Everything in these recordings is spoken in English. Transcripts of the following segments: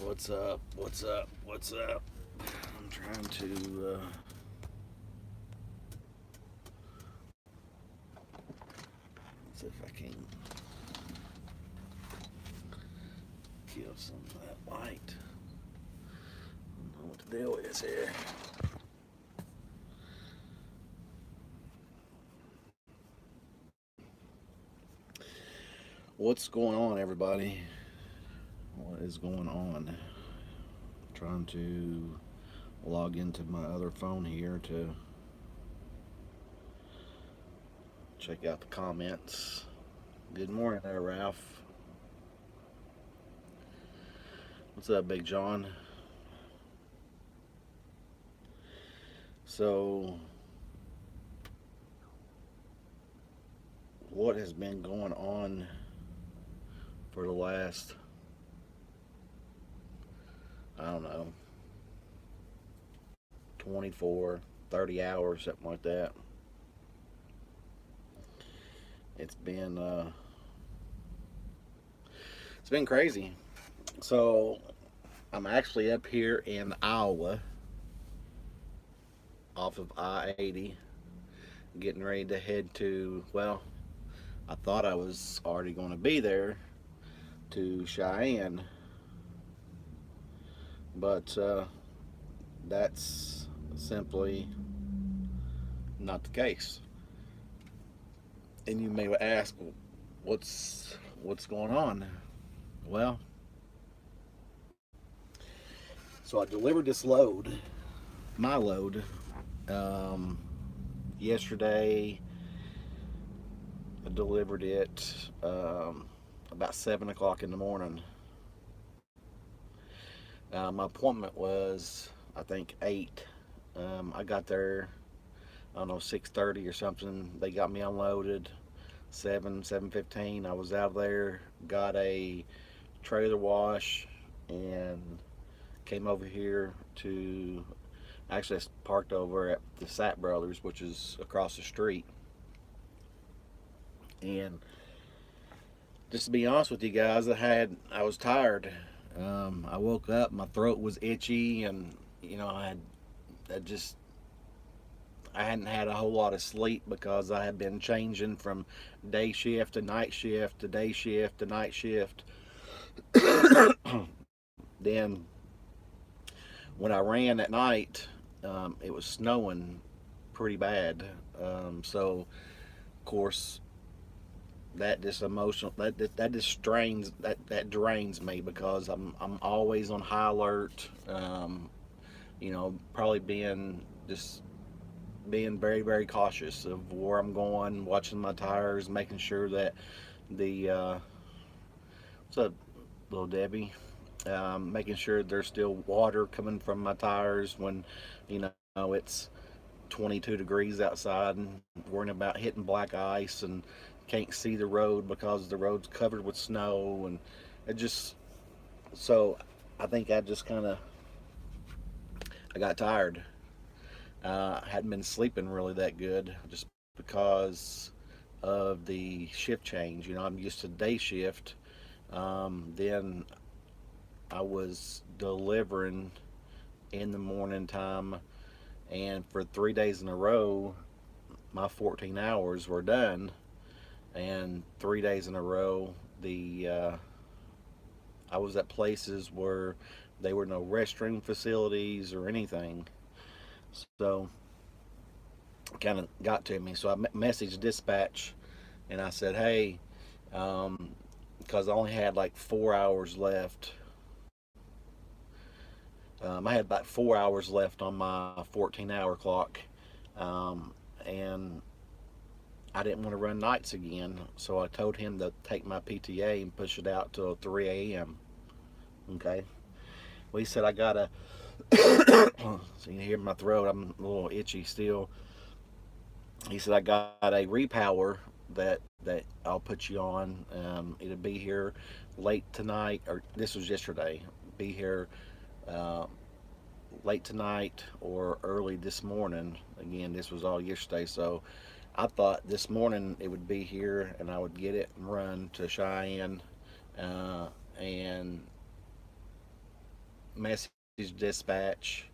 What's up? What's up? What's up? I'm trying to see if I can kill some of that light. I don't know what the deal is here. What's going on, everybody? What is going on? Trying to log into my other phone here to check out the comments. Good morning there, Ralph. What's up, Big John? So, what has been going on for the last, I don't know, 24, 30 hours, something like that? It's been uh, it's been crazy. So I'm actually up here in Iowa, off of I-80, getting ready to head to. Well, I thought I was already going to be there to Cheyenne, but that's simply not the case. And you may ask, what's going on? Well, so I delivered this load, my load, um, yesterday. I delivered it about 7 o'clock in the morning. My appointment was, I think, 8. I got there, I don't know, 6:30 or something. They got me unloaded. 7:15. I was out there, got a trailer wash, and came over here to, actually I parked over at the Sat Brothers, which is across the street. And just to be honest with you guys, I was tired. I woke up, my throat was itchy, and I just I hadn't had a whole lot of sleep because I had been changing from day shift to night shift to day shift to night shift. Then when I ran at night, it was snowing pretty bad. So of course that just emotional that just that drains me because I'm always on high alert. Probably being very, very cautious of where I'm going, watching my tires, making sure that the what's up, little Debbie? Making sure there's still water coming from my tires when it's 22 degrees outside, and worrying about hitting black ice and can't see the road because the road's covered with snow. And it just, so I think I got tired. I hadn't been sleeping really that good just because of the shift change. I'm used to day shift. Then I was delivering in the morning time, and for 3 days in a row, my 14 hours were done. And 3 days in a row, the I was at places where there were no restroom facilities or anything. So kind of got to me. So I messaged dispatch and I said, hey, because I only had like 4 hours left. I had about 4 hours left on my 14-hour clock, and I didn't want to run nights again. So I told him to take my PTA and push it out till 3 a.m. Okay. Well, he said I gotta. So you hear my throat. I'm a little itchy still. He said I got a repower that I'll put you on. It'll be here late tonight, or this was yesterday. Be here uh, late tonight or early this morning. Again, this was all yesterday, so I thought this morning it would be here and I would get it and run to Cheyenne, and message dispatch,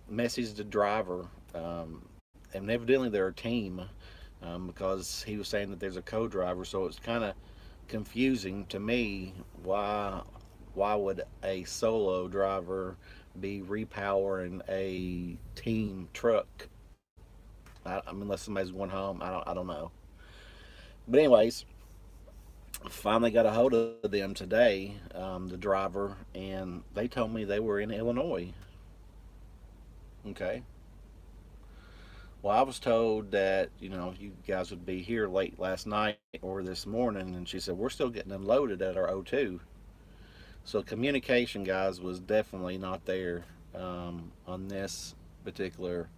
message the driver, and evidently they're a team, because he was saying that there's a co-driver, so it's kind of confusing to me why would a solo driver be repowering a team truck? I mean, unless somebody's going home, I don't know. But anyways, finally got a hold of them today, the driver, and they told me they were in Illinois. Okay. Well, I was told that you guys would be here late last night or this morning, and she said we're still getting unloaded at our O2. So communication, guys, was definitely not there, on this particular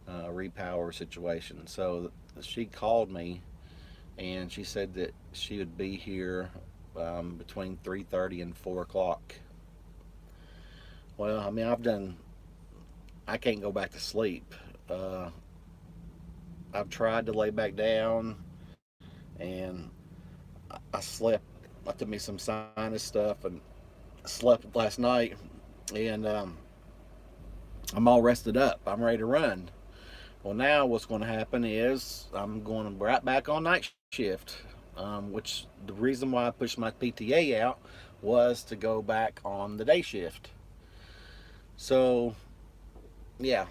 repower situation. So she called me and she said that she would be here, between 3:30 and 4 o'clock. Well, I mean, I can't go back to sleep. Uh, I've tried to lay back down, and I slept. I took me some sinus stuff and slept last night, and I'm all rested up. I'm ready to run. Well, now what's going to happen is I'm going right back on night shift, which the reason why I pushed my PTA out was to go back on the day shift. So, yeah.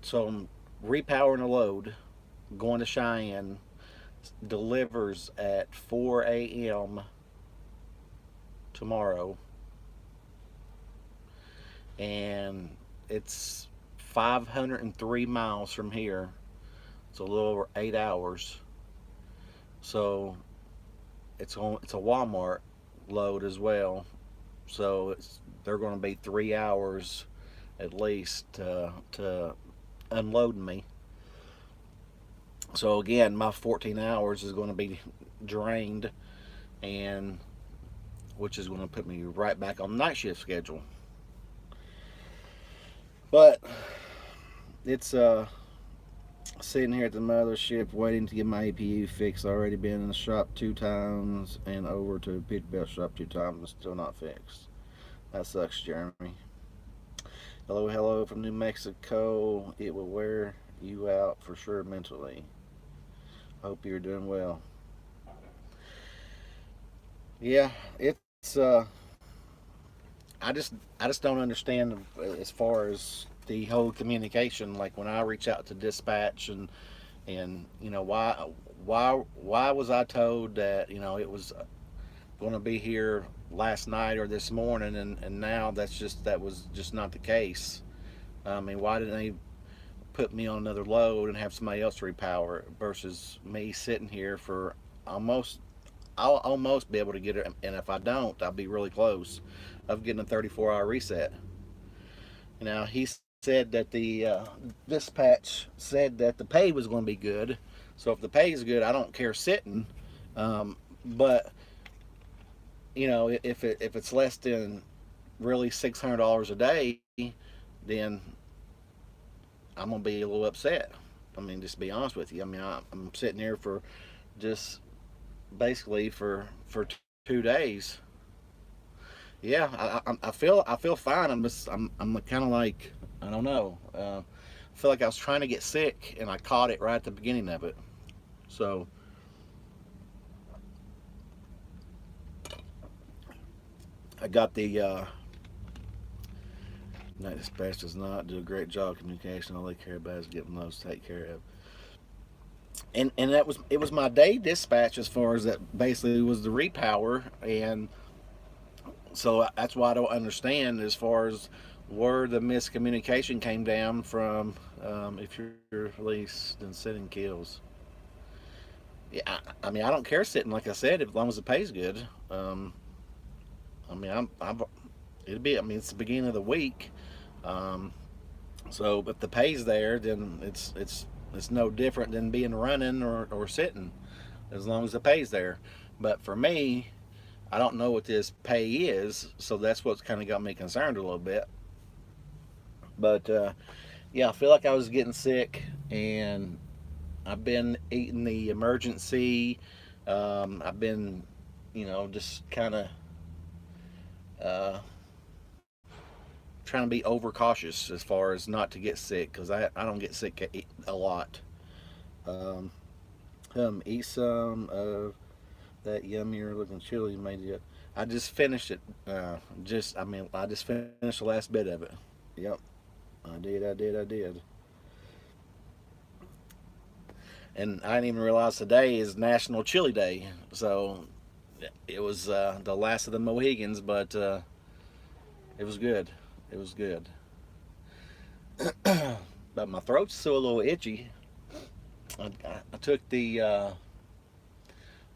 So I'm repowering a load, going to Cheyenne, delivers at 4 a.m. tomorrow, and it's 503 miles from here. It's a little over 8 hours. So it's a Walmart load as well. So they're going to be 3 hours at least to unloading me. So again, my 14 hours is going to be drained, and which is going to put me right back on the night shift schedule. But it's sitting here at the mothership waiting to get my APU fixed. Already been in the shop 2 times and over to the Peterbilt shop 2 times and still not fixed. That sucks, Jeremy. Hello, hello from New Mexico. It will wear you out for sure mentally. Hope you're doing well. Yeah, it's I just don't understand as far as the whole communication. Like when I reach out to dispatch, and why was I told that it was going to be here last night or this morning, and now that was just not the case. I mean, why didn't they put me on another load and have somebody else repower it versus me sitting here for almost I'll almost be able to get it, and if I don't, I'll be really close of getting a 34-hour reset. Now, he said that the dispatch said that the pay was going to be good. So if the pay is good, I don't care sitting. But if it's less than really $600 a day, then I'm gonna be a little upset. I mean, just to be honest with you. I mean, I'm sitting here for just basically for 2 days. Yeah, I feel fine. I'm kind of like, I don't know. I feel like I was trying to get sick and I caught it right at the beginning of it. So I got the night dispatch does not do a great job of communication. All they care about is getting those taken care of. And it was my day dispatch as far as that basically was the repower, and so that's why I don't understand as far as where the miscommunication came down from. If you're released and sitting kills, yeah, I mean I don't care sitting, like I said, as long as the pay's good. I mean I'm it'll be, I mean it's the beginning of the week, um, so if the pay's there, then it's no different than being running or sitting, as long as the pay's there. But for me, I don't know what this pay is, so that's what's kind of got me concerned a little bit. But yeah, I feel like I was getting sick, and I've been eating the emergency. I've been, just kind of uh, trying to be overcautious as far as not to get sick, because I don't get sick a lot. Um, Eat some of that yummier looking chili you made it. I just finished it. I just finished the last bit of it. Yep, I did. And I didn't even realize today is National Chili Day. So it was the last of the Mohegans, but it was good. It was good. But my throat's still a little itchy. I took the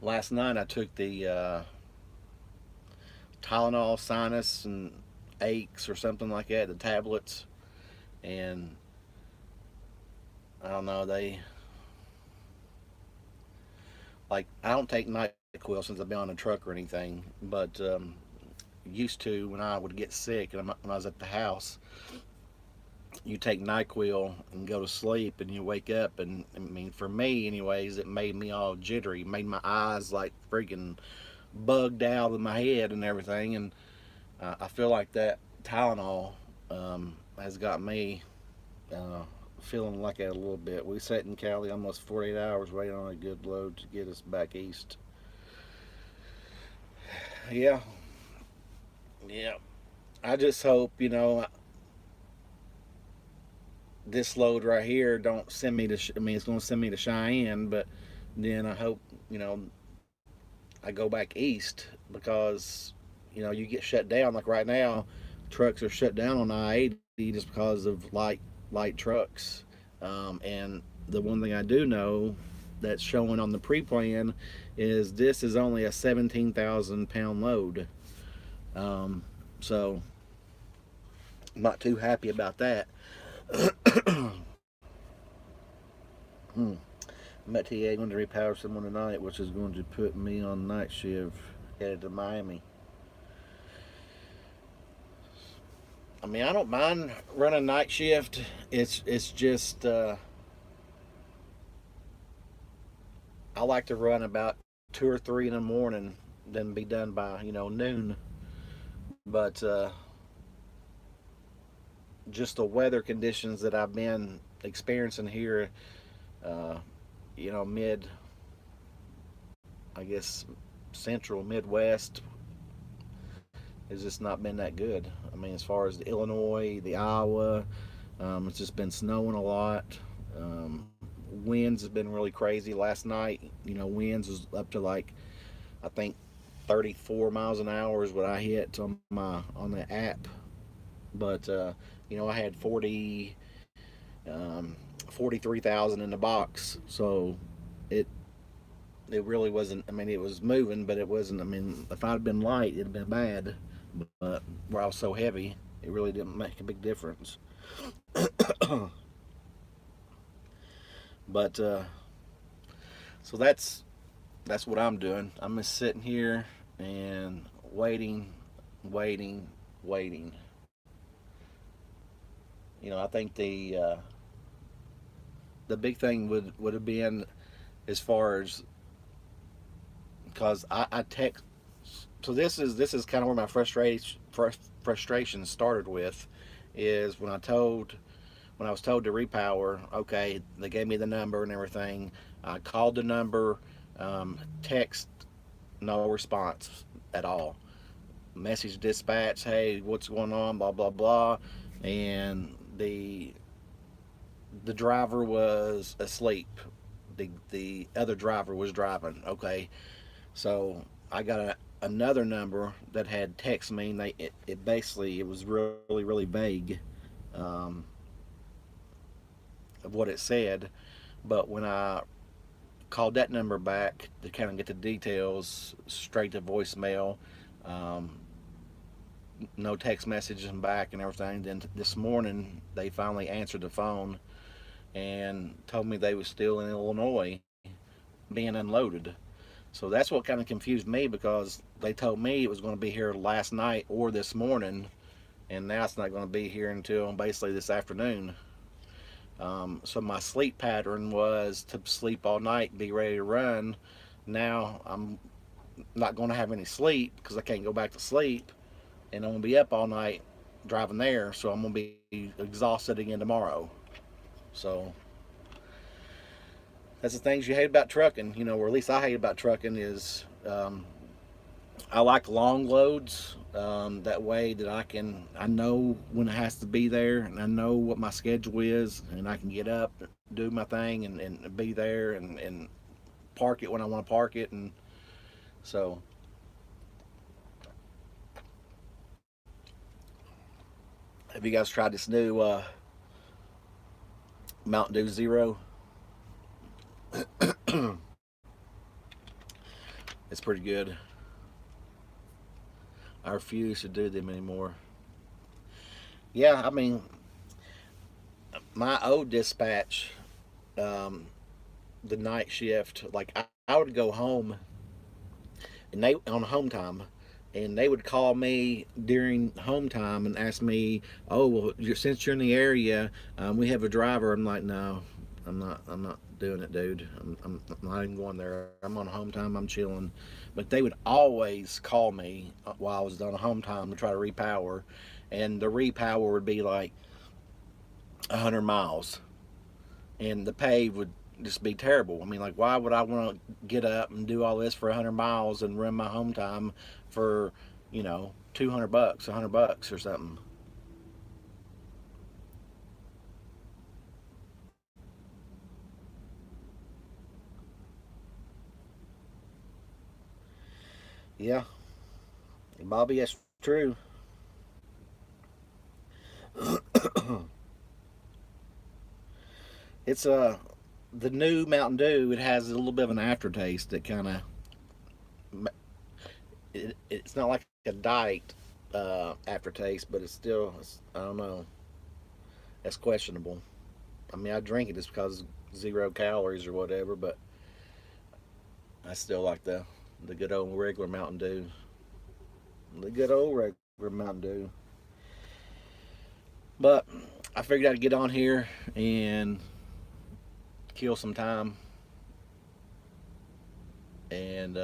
last night. I took the Tylenol sinus and aches or something like that. The tablets, and I don't know. I don't take NyQuil since I've been on a truck or anything, but used to when I would get sick and when I was at the house. You take NyQuil and go to sleep, and you wake up, and I mean, for me, anyways, it made me all jittery, made my eyes like freaking bugged out of my head and everything. And I feel like that Tylenol has got me uh, feeling like that a little bit. We sat in Cali almost 48 hours waiting on a good load to get us back east. Yeah, yeah. I just hope, this load right here don't send me to. I mean, it's going to send me to Cheyenne, but then I hope I go back east because you get shut down. Like right now, trucks are shut down on I-80 just because of light trucks. And the one thing I do know that's showing on the pre-plan is this is only a 17,000 pound load. So I'm not too happy about that. Hmm. I'm at TA going to repower someone tonight, which is going to put me on night shift headed to Miami. I mean, I don't mind running night shift. It's just I like to run about 2 or 3 in the morning, then be done by noon. But just the weather conditions that I've been experiencing here, uh, mid, I guess, central Midwest, has just not been that good. I mean, as far as the Illinois, the Iowa, it's just been snowing a lot. Um, Winds have been really crazy. Last night, winds was up to like I think 34 miles an hour is what I hit on the app. But I had 43,000 in the box, so it it really wasn't. I mean, it was moving, but it wasn't. I mean, if I'd been light, it'd have been bad. But where I was so heavy, it really didn't make a big difference. But so that's what I'm doing. I'm just sitting here and waiting, waiting, waiting. I think the big thing would have been as far as because I text. So this is kind of where my frustration started with, is when I was told to repower. Okay, they gave me the number and everything. I called the number, text, no response at all. Message dispatch, hey, what's going on? Blah blah blah, and the driver was asleep. The other driver was driving. Okay, so I got another number that had text me. And it basically it was really really vague um, of what it said. But when I called that number back to kind of get the details, straight to voicemail. Um, no text messages back and everything. Then this morning they finally answered the phone and told me they was still in Illinois being unloaded. So that's what kind of confused me, because they told me it was going to be here last night or this morning, and now it's not going to be here until basically this afternoon. So my sleep pattern was to sleep all night, be ready to run. Now I'm not going to have any sleep because I can't go back to sleep. and I'm gonna be up all night driving there, so I'm gonna be exhausted again tomorrow. So that's the things you hate about trucking, or at least I hate about trucking is I like long loads. That way that I know when it has to be there, and I know what my schedule is, and I can get up, do my thing, and be there, and park it when I want to park it, and so. Have you guys tried this new Mountain Dew Zero? It's pretty good. I refuse to do them anymore. Yeah, I mean, my old dispatch, um, the night shift, like I would go home and they on home time, and they would call me during home time and ask me, "Oh, well, since you're in the area, we have a driver." I'm like, "No, I'm not. I'm not doing it, dude. I'm not even going there. I'm on home time. I'm chilling." But they would always call me while I was on home time to try to repower, and the repower would be like 100 miles, and the pay would just be terrible. I mean, like, why would I want to get up and do all this for 100 miles and run my home time for, 200 bucks, $100 or something? Yeah, Bobby, that's true. It's the new Mountain Dew. It has a little bit of an aftertaste that kind of it's not like a diet aftertaste, but I don't know. That's questionable. I mean, I drink it just because 0 calories or whatever, but I still like the good old regular Mountain Dew. The good old regular Mountain Dew. But I figured I'd get on here and kill some time and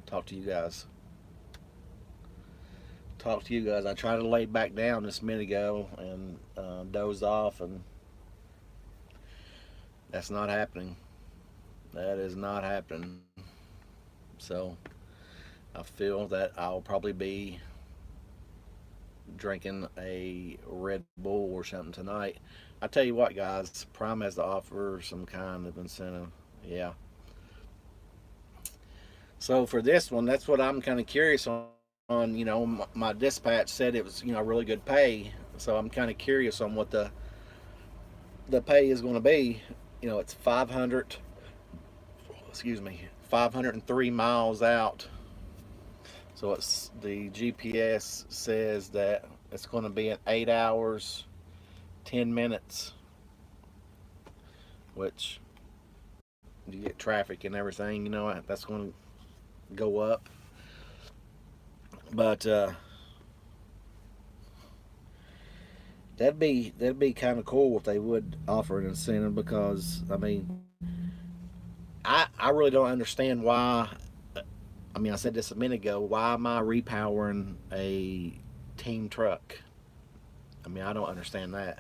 talk to you guys. Talk to you guys. I tried to lay back down this minute ago and doze off, and that's not happening. That is not happening. So I feel that I'll probably be drinking a Red Bull or something tonight. I tell you what, guys, Prime has to offer some kind of incentive. Yeah. So for this one, that's what I'm kind of curious on. My dispatch said it was really good pay. So I'm kind of curious on what the pay is going to be. It's 500. Excuse me, 503 miles out. So it's the GPS says that it's going to be in 8 hours, 10 minutes, which you get traffic and everything. That's going to go up. But that'd be kind of cool if they would offer an incentive, because I mean I really don't understand why. I mean, I said this a minute ago. Why am I repowering a team truck? I mean, I don't understand that.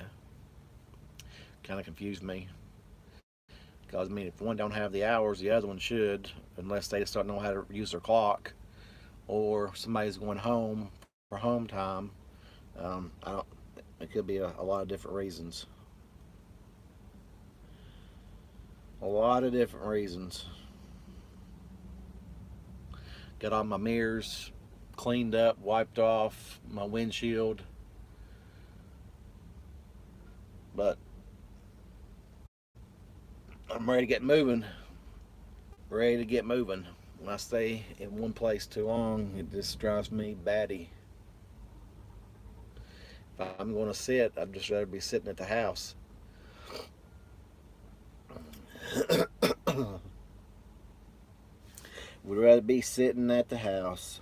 Kind of confused me. Because I mean, if one don't have the hours, the other one should, unless they just don't know how to use their clock, or somebody's going home for home time. I don't. It could be a lot of different reasons. A lot of different reasons. Got all my mirrors cleaned up, wiped off, my windshield. But I'm ready to get moving. Ready to get moving. When I stay in one place too long, it just drives me batty. If I'm going to sit, I'd just rather be sitting at the house. Would rather be sitting at the house.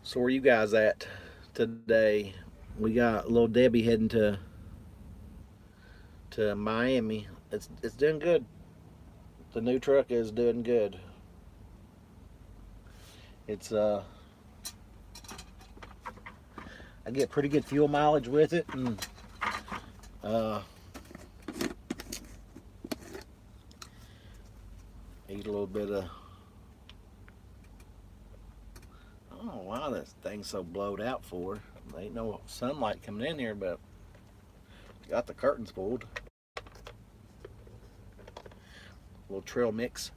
So where you guys at today? We got little Debbie heading to Miami it's doing good. The new truck is doing good. It's I get pretty good fuel mileage with it, and uh, eat a little bit of. I don't know why this thing's so blowed out for. There ain't no sunlight coming in here, but got the curtains pulled. A little trail mix.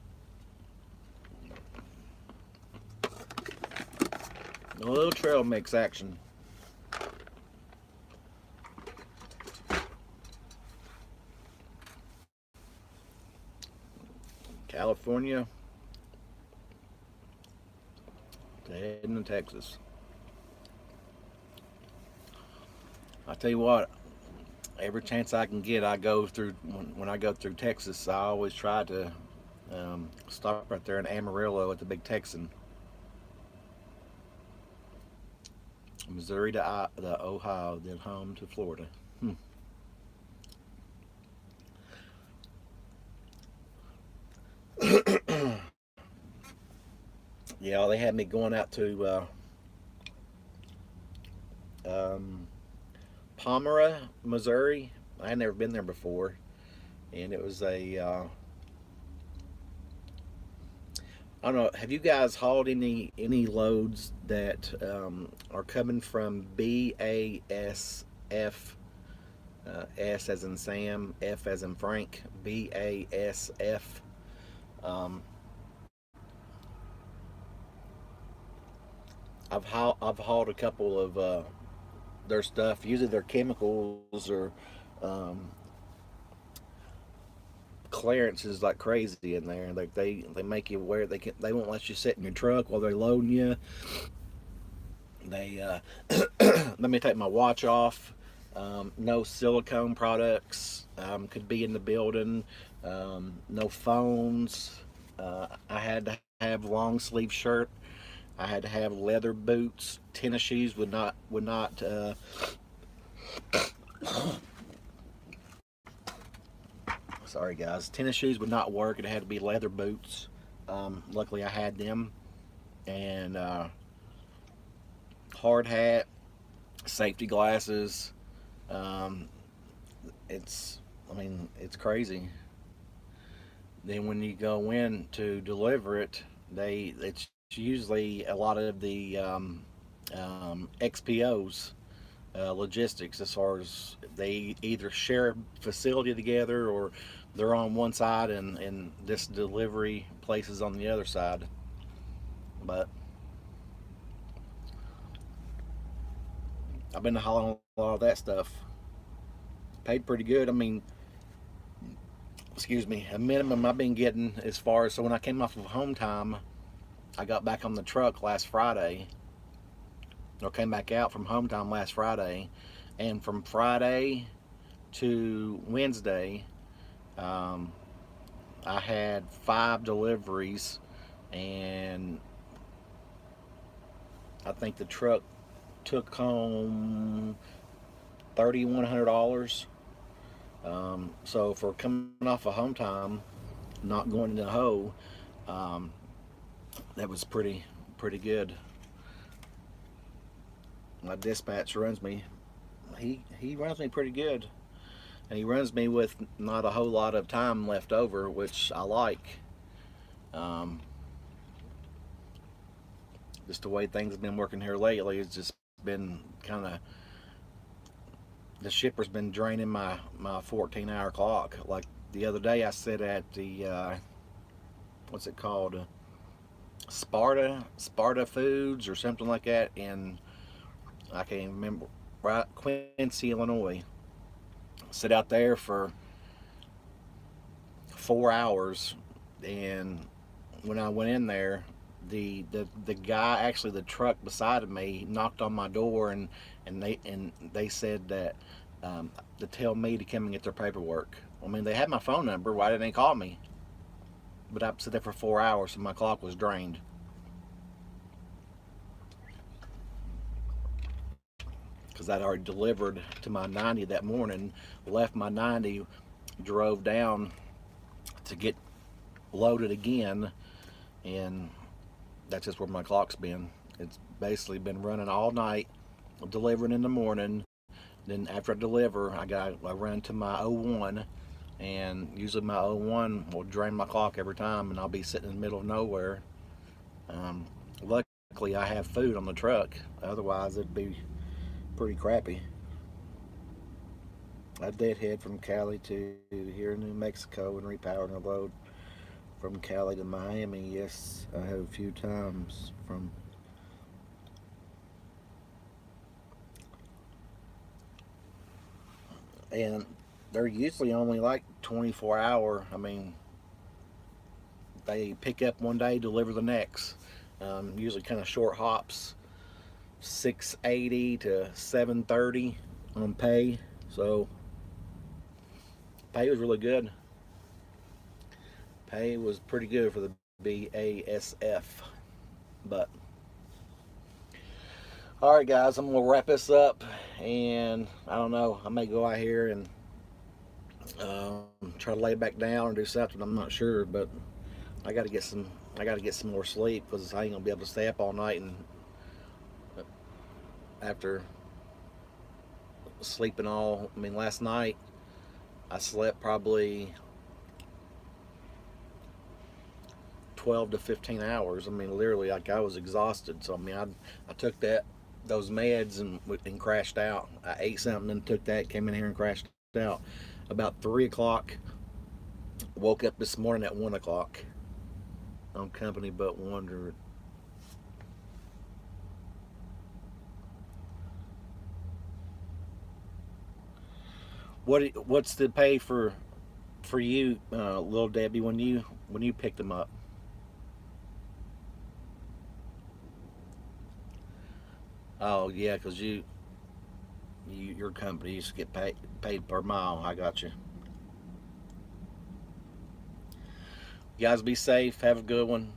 A little trail mix action. California to heading to Texas. I tell you what, every chance I can get, I go through. When I go through Texas, I always try to stop right there in Amarillo at the Big Texan. Missouri to Ohio, then home to Florida. Yeah, they had me going out to um, Palmyra, Missouri. I had never been there before, and it was a I don't know. Have you guys hauled any loads that are coming from BASF? S as in Sam, F as in Frank, BASF. Um, I've hauled a couple of their stuff. Usually their chemicals or um, clearances like crazy in there. Like they make you wear they won't let you sit in your truck while they're loading you. They let me take my watch off. No silicone products could be in the building. No phones. I had to have long sleeve shirt. I had to have leather boots. Tennis shoes would not. Sorry guys, tennis shoes would not work. It had to be leather boots. Luckily I had them, and hard hat, safety glasses. Um, it's I mean it's crazy. Then when you go in to deliver it, it's usually a lot of the XPOs, logistics, as far as they either share a facility together or they're on one side and this delivery place is on the other side. But I've been hauling a lot of that stuff. Paid pretty good. I mean, excuse me, a minimum I've been getting as far as, so when I came off of home time, I got back on the truck last Friday, or came back out from home time last Friday, and from Friday to Wednesday, um, I had 5 deliveries, and I think the truck took home $3,100. So for coming off of home time, not going into the hoe, um, that was pretty good. My dispatch runs me. He runs me pretty good, and he runs me with not a whole lot of time left over, which I like. Um, just the way things have been working here lately, it's just been kind of, the shipper's been draining my 14-hour clock. Like the other day, I sat at the what's it called, Sparta Foods or something like that, and I can't even remember, right, Quincy, Illinois. Sit out there for 4 hours, and when I went in there, the guy, actually the truck beside of me, knocked on my door, and they said that to tell me to come and get their paperwork. I mean, they had my phone number. Why didn't they call me? But I sat there for 4 hours, and my clock was drained. Because I'd already delivered to my 90 that morning, left my 90 drove down to get loaded again, and that's just where my clock's been. It's basically been running all night, delivering in the morning. Then after I deliver, I run to my O1, and usually my O1 will drain my clock every time, and I'll be sitting in the middle of nowhere. Um, Luckily, I have food on the truck. Otherwise, it'd be pretty crappy. I deadhead from Cali to here in New Mexico and repowering a load from Cali to Miami. Yes, I have a few times from. And they're usually only like 24 hour. I mean, they pick up one day, deliver the next. Usually kind of short hops, 680 to 730 on pay. So pay was really good. Pay was pretty good for the BASF. But all right, guys, I'm gonna wrap this up, and I don't know. I may go out here and try to lay back down or do something. I'm not sure, but I got to get some. I got to get some more sleep because I ain't gonna be able to stay up all night. And after sleeping all, I mean, last night I slept probably 12 to 15 hours. I mean, literally, like I was exhausted. So I mean, I took those meds and crashed out. I ate something and took that, came in here and crashed out. About 3 o'clock, woke up this morning at 1 o'clock. On company but wonder. What's the pay for you, little Debbie, when you picked them up? Oh yeah, because your company used to get paid per mile. I got you. You guys be safe. Have a good one.